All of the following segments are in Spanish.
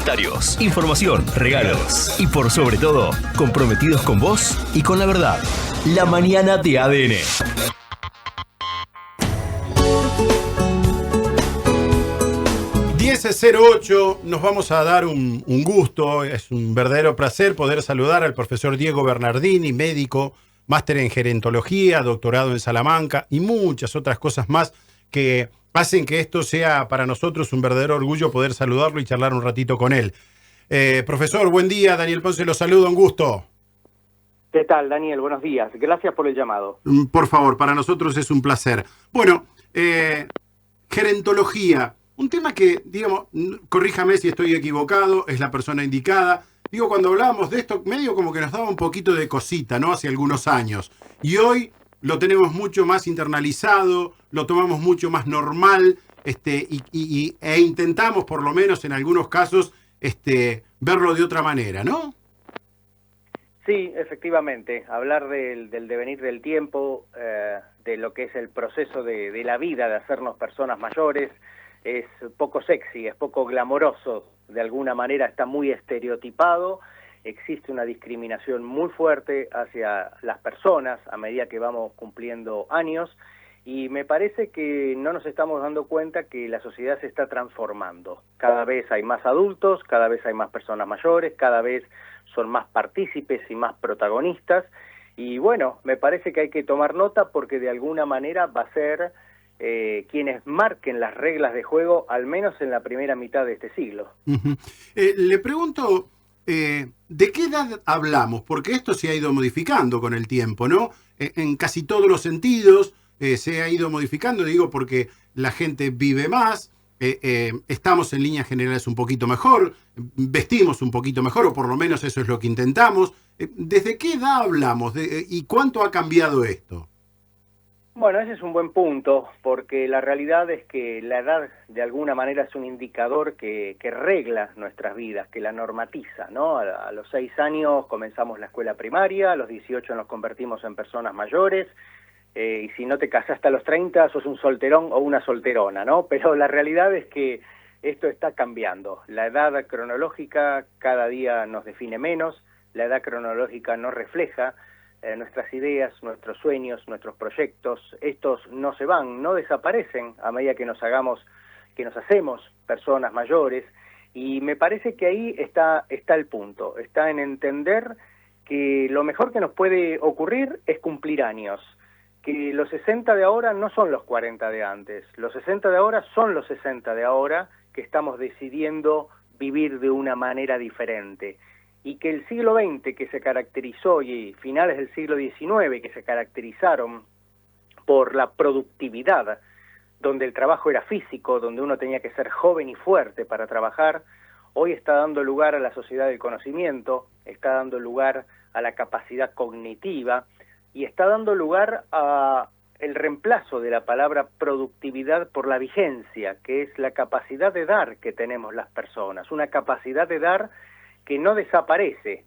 comentarios, información, regalos y por sobre todo, comprometidos con vos y con la verdad. La mañana de ADN. ...10:08, nos vamos a dar un gusto, es un verdadero placer poder saludar al profesor Diego Bernardini, médico, máster en gerontología, doctorado en Salamanca y muchas otras cosas más que hacen que esto sea para nosotros un verdadero orgullo poder saludarlo y charlar un ratito con él. Profesor, buen día, Daniel Ponce lo saluda, un gusto. ¿Qué tal, Daniel? Buenos días. Gracias por el llamado. Por favor, para nosotros es un placer. Bueno, gerontología, un tema que, digamos, corríjame si estoy equivocado, es la persona indicada. Digo, cuando hablábamos de esto, medio como que nos daba un poquito de cosita, ¿no? Hace algunos años. Y hoy lo tenemos mucho más internalizado, lo tomamos mucho más normal, e intentamos, por lo menos en algunos casos, verlo de otra manera, ¿no? Sí, efectivamente. Hablar del devenir del tiempo, de lo que es el proceso de la vida, de hacernos personas mayores, es poco sexy, es poco glamoroso. De alguna manera está muy estereotipado. Existe una discriminación muy fuerte hacia las personas a medida que vamos cumpliendo años y me parece que no nos estamos dando cuenta que la sociedad se está transformando. Cada vez hay más adultos, cada vez hay más personas mayores, cada vez son más partícipes y más protagonistas y bueno, me parece que hay que tomar nota porque de alguna manera va a ser quienes marquen las reglas de juego, al menos en la primera mitad de este siglo. Uh-huh. Le pregunto, ¿de qué edad hablamos? Porque esto se ha ido modificando con el tiempo, ¿no? En casi todos los sentidos se ha ido modificando, digo, porque la gente vive más, estamos en líneas generales un poquito mejor, vestimos un poquito mejor, o por lo menos eso es lo que intentamos. ¿Desde qué edad hablamos y cuánto ha cambiado esto? Bueno, ese es un buen punto, porque la realidad es que la edad de alguna manera es un indicador que regla nuestras vidas, que la normatiza, ¿no? A los 6 años comenzamos la escuela primaria, a los 18 nos convertimos en personas mayores, y si no te casaste a los 30 sos un solterón o una solterona, ¿no? Pero la realidad es que esto está cambiando. La edad cronológica cada día nos define menos, la edad cronológica no refleja nuestras ideas, nuestros sueños, nuestros proyectos. Estos no se van, no desaparecen a medida que nos hacemos personas mayores, y me parece que ahí está el punto, está en entender que lo mejor que nos puede ocurrir es cumplir años, que los 60 de ahora no son los 40 de antes, los 60 de ahora son los 60 de ahora, que estamos decidiendo vivir de una manera diferente. Y que el siglo XX, que se caracterizó, y finales del siglo XIX, que se caracterizaron por la productividad, donde el trabajo era físico, donde uno tenía que ser joven y fuerte para trabajar, hoy está dando lugar a la sociedad del conocimiento, está dando lugar a la capacidad cognitiva, y está dando lugar a el reemplazo de la palabra productividad por la vigencia, que es la capacidad de dar que tenemos las personas, una capacidad de dar que no desaparece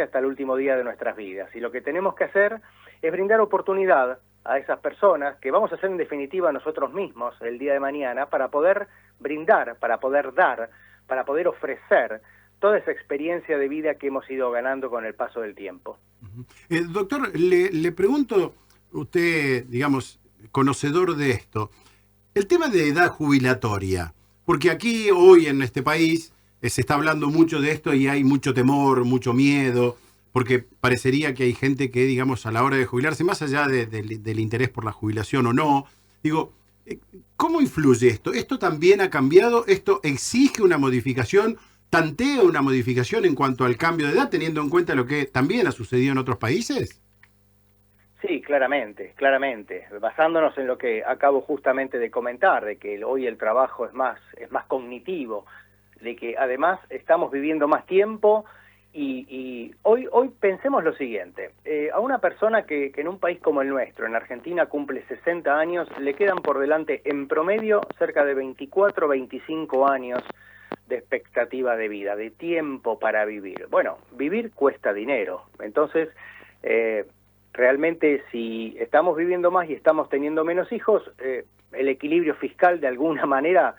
hasta el último día de nuestras vidas. Y lo que tenemos que hacer es brindar oportunidad a esas personas, que vamos a hacer en definitiva nosotros mismos el día de mañana, para poder brindar, para poder dar, para poder ofrecer toda esa experiencia de vida que hemos ido ganando con el paso del tiempo. Doctor, le pregunto, usted, digamos, conocedor de esto, el tema de edad jubilatoria, porque aquí hoy en este país se está hablando mucho de esto y hay mucho temor, mucho miedo, porque parecería que hay gente que, digamos, a la hora de jubilarse, más allá del interés por la jubilación o no, digo, ¿cómo influye esto? ¿Esto también ha cambiado? ¿Esto exige una modificación? ¿Tantea una modificación en cuanto al cambio de edad, teniendo en cuenta lo que también ha sucedido en otros países? Sí, claramente. Basándonos en lo que acabo justamente de comentar, de que hoy el trabajo es más cognitivo, de que además estamos viviendo más tiempo y hoy pensemos lo siguiente, a una persona que en un país como el nuestro, en Argentina, cumple 60 años, le quedan por delante en promedio cerca de 24 o 25 años de expectativa de vida, de tiempo para vivir. Bueno, vivir cuesta dinero, entonces realmente si estamos viviendo más y estamos teniendo menos hijos, el equilibrio fiscal de alguna manera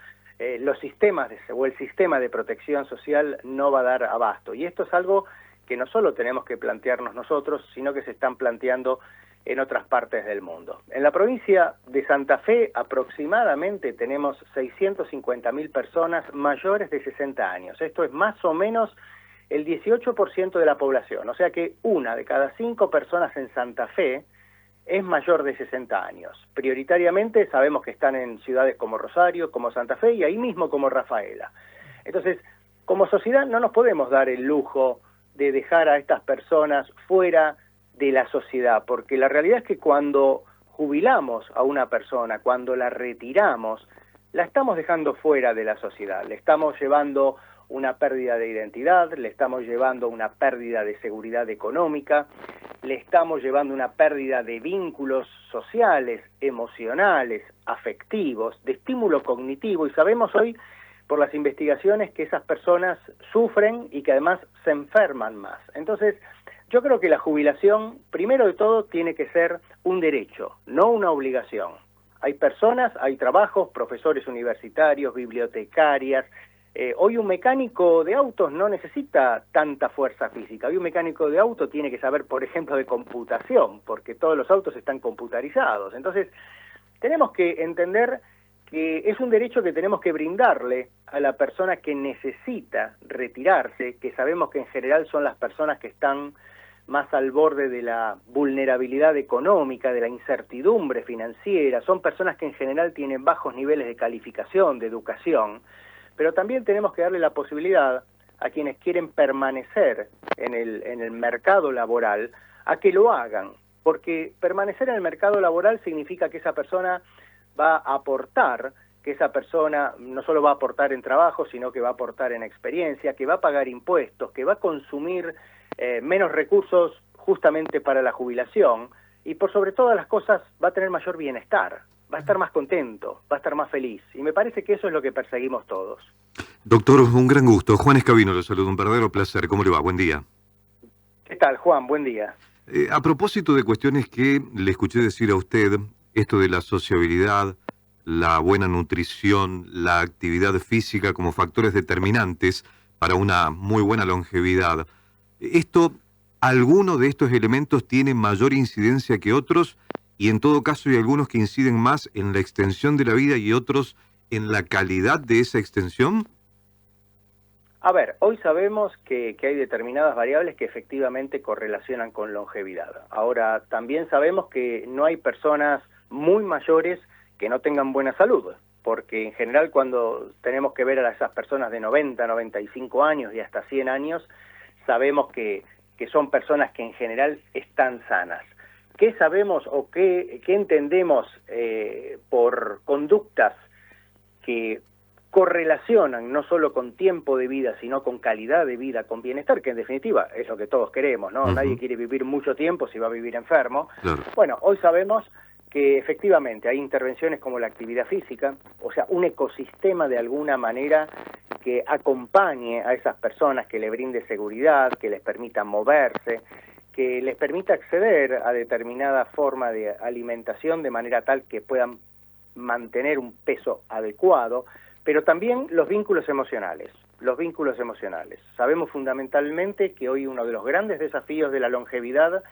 los sistemas o el sistema de protección social no va a dar abasto. Y esto es algo que no solo tenemos que plantearnos nosotros, sino que se están planteando en otras partes del mundo. En la provincia de Santa Fe aproximadamente tenemos 650.000 personas mayores de 60 años. Esto es más o menos el 18% de la población. O sea que 1 de cada 5 personas en Santa Fe es mayor de 60 años. Prioritariamente sabemos que están en ciudades como Rosario, como Santa Fe y ahí mismo como Rafaela. Entonces, como sociedad no nos podemos dar el lujo de dejar a estas personas fuera de la sociedad, porque la realidad es que cuando jubilamos a una persona, cuando la retiramos, la estamos dejando fuera de la sociedad, le estamos llevando una pérdida de identidad, le estamos llevando una pérdida de seguridad económica, le estamos llevando una pérdida de vínculos sociales, emocionales, afectivos, de estímulo cognitivo, y sabemos hoy por las investigaciones que esas personas sufren y que además se enferman más. Entonces, yo creo que la jubilación, primero de todo, tiene que ser un derecho, no una obligación. Hay personas, hay trabajos, profesores universitarios, bibliotecarias. Hoy un mecánico de autos no necesita tanta fuerza física. Hoy un mecánico de auto tiene que saber, por ejemplo, de computación, porque todos los autos están computarizados. Entonces, tenemos que entender que es un derecho que tenemos que brindarle a la persona que necesita retirarse, que sabemos que en general son las personas que están más al borde de la vulnerabilidad económica, de la incertidumbre financiera, son personas que en general tienen bajos niveles de calificación, de educación, pero también tenemos que darle la posibilidad a quienes quieren permanecer en el mercado laboral a que lo hagan, porque permanecer en el mercado laboral significa que esa persona va a aportar, que esa persona no solo va a aportar en trabajo, sino que va a aportar en experiencia, que va a pagar impuestos, que va a consumir menos recursos justamente para la jubilación y por sobre todas las cosas va a tener mayor bienestar, va a estar más contento, va a estar más feliz. Y me parece que eso es lo que perseguimos todos. Doctor, un gran gusto. Juan Escabino lo saludo, un verdadero placer. ¿Cómo le va? Buen día. ¿Qué tal, Juan? Buen día. A propósito de cuestiones que le escuché decir a usted, esto de la sociabilidad, la buena nutrición, la actividad física como factores determinantes para una muy buena longevidad. ¿Alguno de estos elementos tiene mayor incidencia que otros? Y en todo caso hay algunos que inciden más en la extensión de la vida y otros en la calidad de esa extensión. A ver, hoy sabemos que hay determinadas variables que efectivamente correlacionan con longevidad. Ahora, también sabemos que no hay personas muy mayores que no tengan buena salud, porque en general cuando tenemos que ver a esas personas de 90, 95 años y hasta 100 años, sabemos que son personas que en general están sanas. ¿Qué sabemos o qué entendemos por conductas que correlacionan no solo con tiempo de vida, sino con calidad de vida, con bienestar, que en definitiva es lo que todos queremos, ¿no? Nadie quiere vivir mucho tiempo si va a vivir enfermo. Claro. Bueno, hoy sabemos que efectivamente hay intervenciones como la actividad física, o sea, un ecosistema de alguna manera que acompañe a esas personas, que le brinde seguridad, que les permita moverse, que les permita acceder a determinada forma de alimentación de manera tal que puedan mantener un peso adecuado, pero también los vínculos emocionales. Los vínculos emocionales. Sabemos fundamentalmente que hoy uno de los grandes desafíos de la longevidad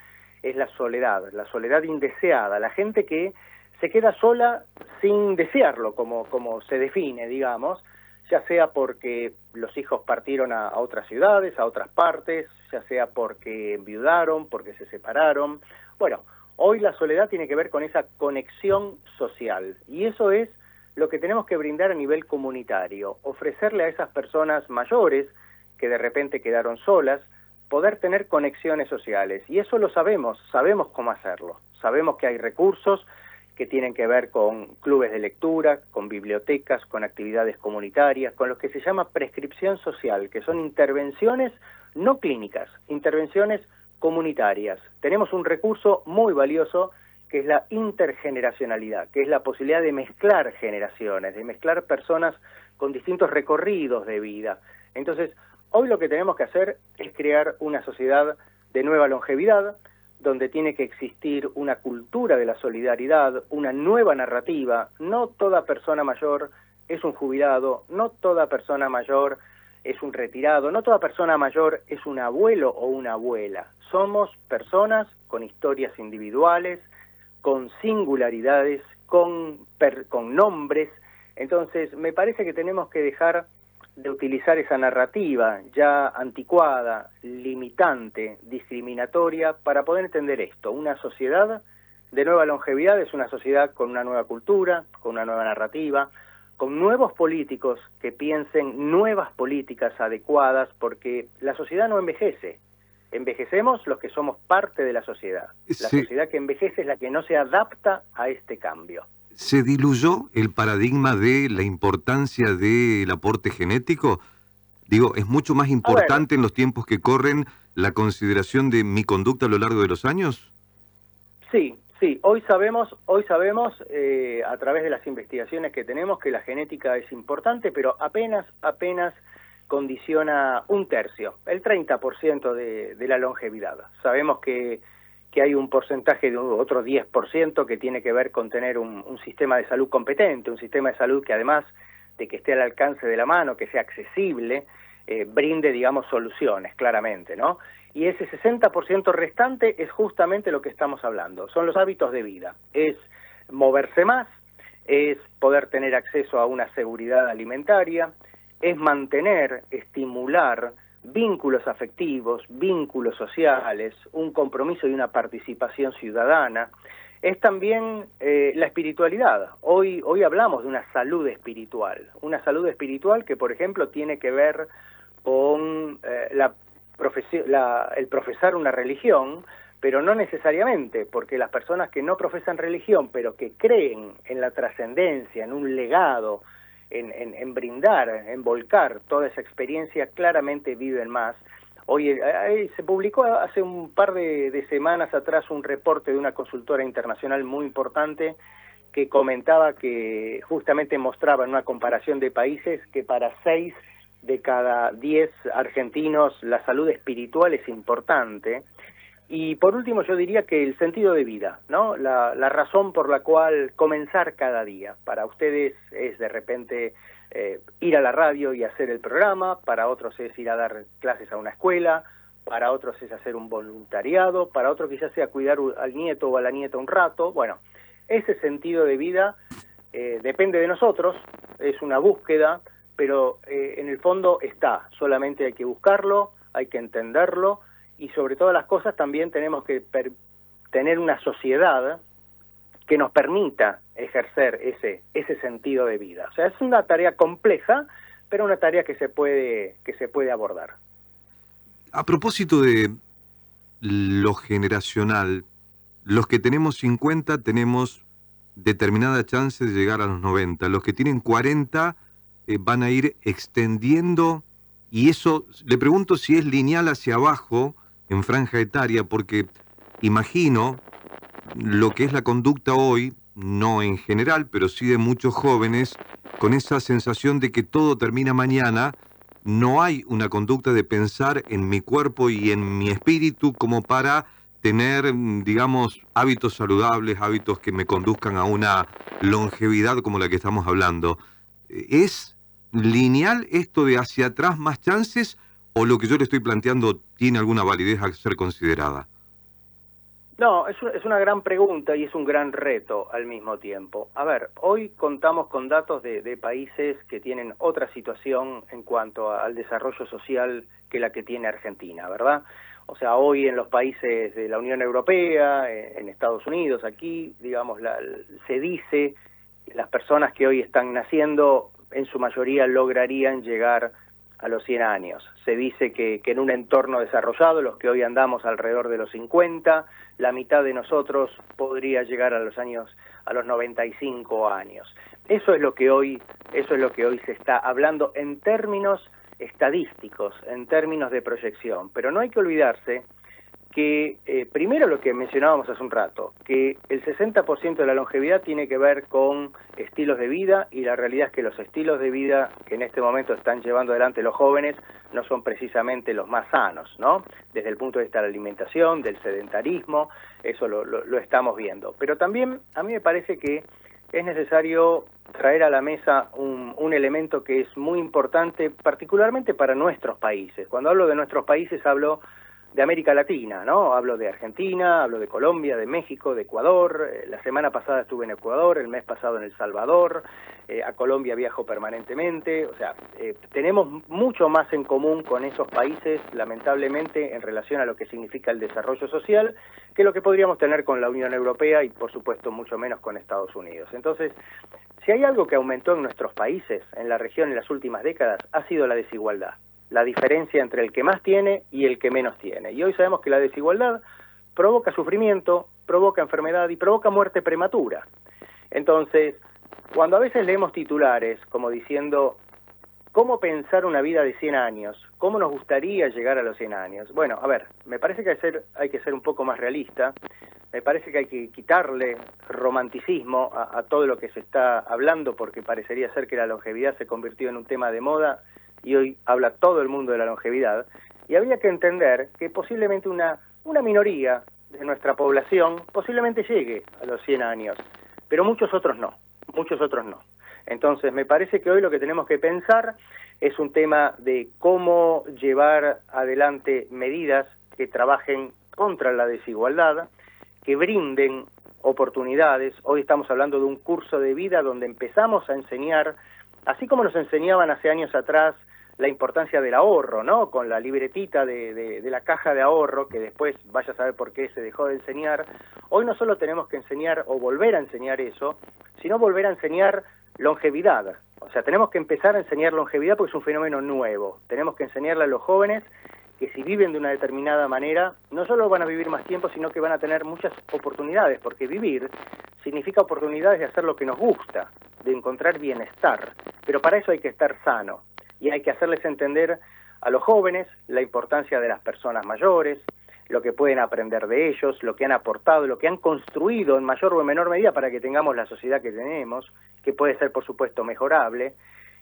es la soledad indeseada, la gente que se queda sola sin desearlo, como se define, digamos, ya sea porque los hijos partieron a otras ciudades, a otras partes, ya sea porque enviudaron, porque se separaron. Bueno, hoy la soledad tiene que ver con esa conexión social, y eso es lo que tenemos que brindar a nivel comunitario, ofrecerle a esas personas mayores que de repente quedaron solas, poder tener conexiones sociales, y eso lo sabemos cómo hacerlo, sabemos que hay recursos que tienen que ver con clubes de lectura, con bibliotecas, con actividades comunitarias, con lo que se llama prescripción social, que son intervenciones no clínicas, intervenciones comunitarias. Tenemos un recurso muy valioso que es la intergeneracionalidad, que es la posibilidad de mezclar generaciones, de mezclar personas con distintos recorridos de vida. Entonces, hoy lo que tenemos que hacer es crear una sociedad de nueva longevidad, donde tiene que existir una cultura de la solidaridad, una nueva narrativa. No toda persona mayor es un jubilado, no toda persona mayor es un retirado, no toda persona mayor es un abuelo o una abuela. Somos personas con historias individuales, con singularidades, con nombres. Entonces, me parece que tenemos que dejar de utilizar esa narrativa ya anticuada, limitante, discriminatoria, para poder entender esto. Una sociedad de nueva longevidad es una sociedad con una nueva cultura, con una nueva narrativa, con nuevos políticos que piensen nuevas políticas adecuadas, porque la sociedad no envejece. Envejecemos los que somos parte de la sociedad. La sociedad que envejece es la que no se adapta a este cambio. ¿Se diluyó el paradigma de la importancia del aporte genético? Digo, ¿es mucho más importante en los tiempos que corren la consideración de mi conducta a lo largo de los años? Sí, sí. Hoy sabemos a través de las investigaciones que tenemos que la genética es importante, pero apenas condiciona un tercio, el 30% de la longevidad. Sabemos que hay un porcentaje de otro 10% que tiene que ver con tener un sistema de salud competente, un sistema de salud que además de que esté al alcance de la mano, que sea accesible, brinde, digamos, soluciones, claramente, ¿no? Y ese 60% restante es justamente lo que estamos hablando, son los hábitos de vida, es moverse más, es poder tener acceso a una seguridad alimentaria, es mantener, estimular vínculos afectivos, vínculos sociales, un compromiso y una participación ciudadana. Es también la espiritualidad. Hoy hablamos de una salud espiritual que, por ejemplo, tiene que ver con el profesar una religión, pero no necesariamente, porque las personas que no profesan religión, pero que creen en la trascendencia, en un legado, en brindar, en volcar toda esa experiencia, claramente viven más. Hoy se publicó hace un par de semanas atrás un reporte de una consultora internacional muy importante que comentaba que justamente mostraba en una comparación de países que para 6 de cada 10 argentinos la salud espiritual es importante. Y por último yo diría que el sentido de vida, ¿no? La razón por la cual comenzar cada día. Para ustedes es de repente ir a la radio y hacer el programa, para otros es ir a dar clases a una escuela, para otros es hacer un voluntariado, para otros quizás sea cuidar al nieto o a la nieta un rato. Bueno, ese sentido de vida depende de nosotros, es una búsqueda, pero en el fondo está, solamente hay que buscarlo, hay que entenderlo, y sobre todas las cosas también tenemos que tener una sociedad que nos permita ejercer ese sentido de vida. O sea, es una tarea compleja, pero una tarea que se puede abordar. A propósito de lo generacional, los que tenemos 50 tenemos determinada chance de llegar a los 90. Los que tienen 40 van a ir extendiendo, y eso, le pregunto si es lineal hacia abajo, en franja etaria, porque imagino lo que es la conducta hoy, no en general, pero sí de muchos jóvenes, con esa sensación de que todo termina mañana. No hay una conducta de pensar en mi cuerpo y en mi espíritu como para tener, digamos, hábitos saludables, hábitos que me conduzcan a una longevidad como la que estamos hablando. ¿Es lineal esto de hacia atrás más chances, o lo que yo le estoy planteando tiene alguna validez a ser considerada? No, es una gran pregunta y es un gran reto al mismo tiempo. A ver, hoy contamos con datos de países que tienen otra situación en cuanto al desarrollo social que la que tiene Argentina, ¿verdad? O sea, hoy en los países de la Unión Europea, en Estados Unidos, aquí, digamos, se dice que las personas que hoy están naciendo en su mayoría lograrían llegar a los 100 años. Se dice que en un entorno desarrollado, los que hoy andamos alrededor de los 50, la mitad de nosotros podría llegar a los 95 años. Eso es lo que hoy se está hablando en términos estadísticos, en términos de proyección. Pero no hay que olvidarse que, primero lo que mencionábamos hace un rato, que el 60% de la longevidad tiene que ver con estilos de vida, y la realidad es que los estilos de vida que en este momento están llevando adelante los jóvenes no son precisamente los más sanos, ¿no? Desde el punto de vista de la alimentación, del sedentarismo, eso lo estamos viendo. Pero también a mí me parece que es necesario traer a la mesa un elemento que es muy importante, particularmente para nuestros países. Cuando hablo de nuestros países hablo de América Latina, ¿no? Hablo de Argentina, hablo de Colombia, de México, de Ecuador. La semana pasada estuve en Ecuador, el mes pasado en El Salvador, a Colombia viajo permanentemente. O sea, tenemos mucho más en común con esos países, lamentablemente, en relación a lo que significa el desarrollo social, que lo que podríamos tener con la Unión Europea y, por supuesto, mucho menos con Estados Unidos. Entonces, si hay algo que aumentó en nuestros países, en la región en las últimas décadas, ha sido la desigualdad. La diferencia entre el que más tiene y el que menos tiene. Y hoy sabemos que la desigualdad provoca sufrimiento, provoca enfermedad y provoca muerte prematura. Entonces, cuando a veces leemos titulares como diciendo ¿cómo pensar una vida de 100 años? ¿Cómo nos gustaría llegar a los 100 años? Bueno, a ver, me parece que hay que ser un poco más realista. Me parece que hay que quitarle romanticismo a todo lo que se está hablando, porque parecería ser que la longevidad se convirtió en un tema de moda y hoy habla todo el mundo de la longevidad, y habría que entender que posiblemente una minoría de nuestra población posiblemente llegue a los 100 años, pero muchos otros no. Entonces, me parece que hoy lo que tenemos que pensar es un tema de cómo llevar adelante medidas que trabajen contra la desigualdad, que brinden oportunidades. Hoy estamos hablando de un curso de vida donde empezamos a enseñar, así como nos enseñaban hace años atrás, la importancia del ahorro, ¿no? Con la libretita de la caja de ahorro, que después vaya a saber por qué se dejó de enseñar. Hoy no solo tenemos que enseñar o volver a enseñar eso, sino volver a enseñar longevidad. O sea, tenemos que empezar a enseñar longevidad porque es un fenómeno nuevo. Tenemos que enseñarle a los jóvenes que si viven de una determinada manera, no solo van a vivir más tiempo, sino que van a tener muchas oportunidades, porque vivir significa oportunidades de hacer lo que nos gusta, de encontrar bienestar. Pero para eso hay que estar sano. Y hay que hacerles entender a los jóvenes la importancia de las personas mayores, lo que pueden aprender de ellos, lo que han aportado, lo que han construido en mayor o en menor medida para que tengamos la sociedad que tenemos, que puede ser, por supuesto, mejorable,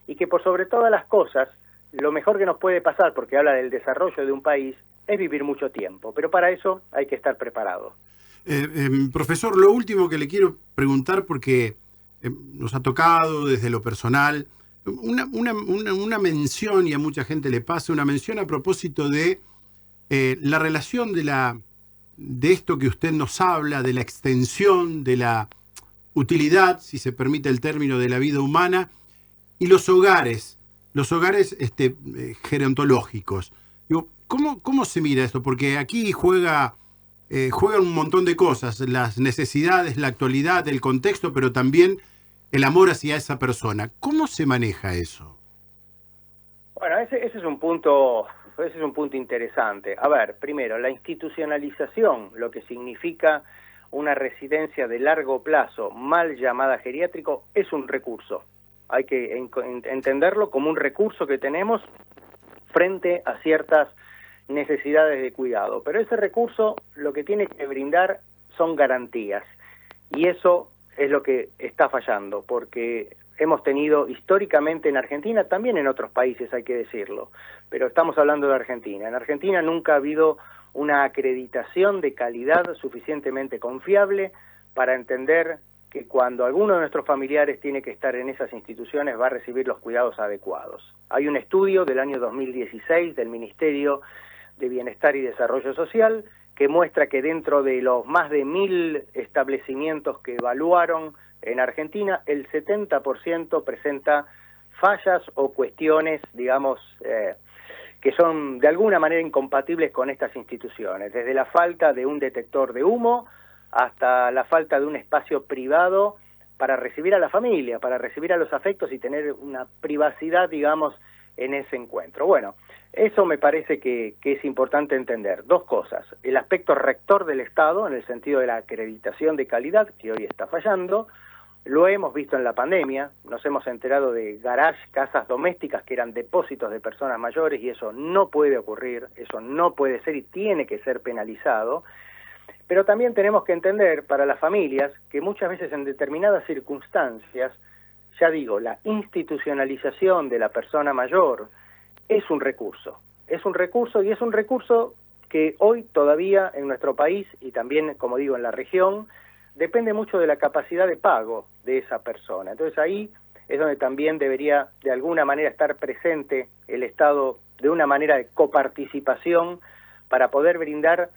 y que por sobre todas las cosas, lo mejor que nos puede pasar, porque habla del desarrollo de un país, es vivir mucho tiempo. Pero para eso hay que estar preparado. Profesor, lo último que le quiero preguntar, porque nos ha tocado desde lo personal, una mención, y a mucha gente le pasa, una mención a propósito de la relación de esto que usted nos habla, de la extensión, de la utilidad, si se permite el término, de la vida humana, y los hogares gerontológicos. Digo, ¿cómo se mira esto? Porque aquí juegan un montón de cosas, las necesidades, la actualidad, el contexto, pero también el amor hacia esa persona. ¿Cómo se maneja eso? Bueno, ese es un punto interesante. A ver, primero, la institucionalización, lo que significa una residencia de largo plazo, mal llamada geriátrico, es un recurso. Hay que entenderlo como un recurso que tenemos frente a ciertas necesidades de cuidado. Pero ese recurso lo que tiene que brindar son garantías. Y eso es lo que está fallando, porque hemos tenido históricamente en Argentina, también en otros países hay que decirlo, pero estamos hablando de Argentina. En Argentina nunca ha habido una acreditación de calidad suficientemente confiable para entender que cuando alguno de nuestros familiares tiene que estar en esas instituciones va a recibir los cuidados adecuados. Hay un estudio del año 2016 del Ministerio de Bienestar y Desarrollo Social que muestra que dentro de los más de 1.000 establecimientos que evaluaron en Argentina, el 70% presenta fallas o cuestiones, digamos, que son de alguna manera incompatibles con estas instituciones, desde la falta de un detector de humo hasta la falta de un espacio privado para recibir a la familia, para recibir a los afectos y tener una privacidad, digamos, en ese encuentro. Bueno, eso me parece que es importante entender. Dos cosas: el aspecto rector del Estado, en el sentido de la acreditación de calidad, que hoy está fallando. Lo hemos visto en la pandemia, nos hemos enterado de garage, casas domésticas que eran depósitos de personas mayores, y eso no puede ocurrir, eso no puede ser y tiene que ser penalizado. Pero también tenemos que entender para las familias que muchas veces en determinadas circunstancias, ya digo, la institucionalización de la persona mayor es un recurso y es un recurso que hoy todavía en nuestro país y también, como digo, en la región, depende mucho de la capacidad de pago de esa persona. Entonces ahí es donde también debería de alguna manera estar presente el Estado de una manera de coparticipación para poder brindar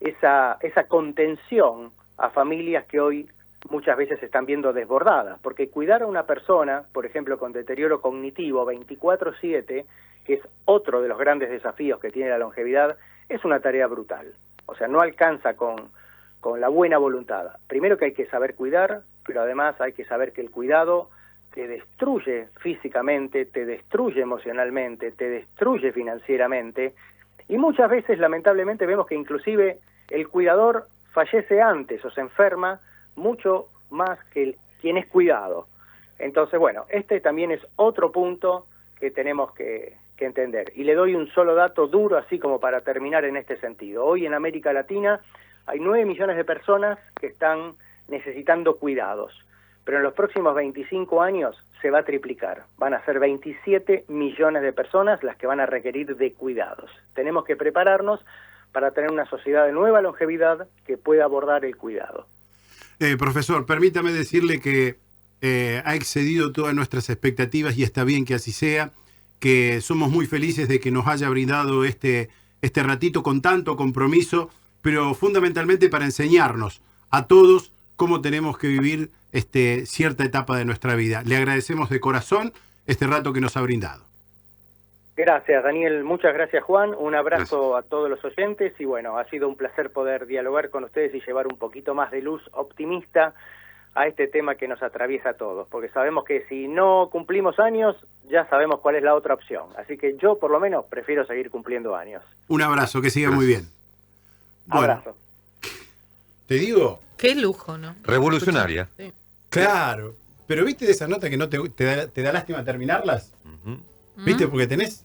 esa contención a familias que hoy muchas veces se están viendo desbordadas, porque cuidar a una persona, por ejemplo, con deterioro cognitivo 24/7, que es otro de los grandes desafíos que tiene la longevidad, es una tarea brutal. O sea, no alcanza con la buena voluntad. Primero que hay que saber cuidar, pero además hay que saber que el cuidado te destruye físicamente, te destruye emocionalmente, te destruye financieramente, y muchas veces, lamentablemente, vemos que inclusive el cuidador fallece antes o se enferma mucho más que quien es cuidado. Entonces, bueno, este también es otro punto que tenemos que entender. Y le doy un solo dato duro, así como para terminar en este sentido. Hoy en América Latina hay 9 millones de personas que están necesitando cuidados, pero en los próximos 25 años se va a triplicar. Van a ser 27 millones de personas las que van a requerir de cuidados. Tenemos que prepararnos para tener una sociedad de nueva longevidad que pueda abordar el cuidado. Profesor, permítame decirle que ha excedido todas nuestras expectativas y está bien que así sea, que somos muy felices de que nos haya brindado este ratito con tanto compromiso, pero fundamentalmente para enseñarnos a todos cómo tenemos que vivir cierta etapa de nuestra vida. Le agradecemos de corazón este rato que nos ha brindado. Gracias, Daniel. Muchas gracias, Juan. Un abrazo a todos los oyentes y bueno, ha sido un placer poder dialogar con ustedes y llevar un poquito más de luz optimista a este tema que nos atraviesa a todos, porque sabemos que si no cumplimos años, ya sabemos cuál es la otra opción. Así que yo, por lo menos, prefiero seguir cumpliendo años. Un abrazo, que siga muy bien. Bueno, abrazo. Te digo... Qué lujo, ¿no? Revolucionaria. Sí. Claro, pero ¿viste de esas notas que no te da lástima terminarlas? Ujú. ¿Viste? Porque tenés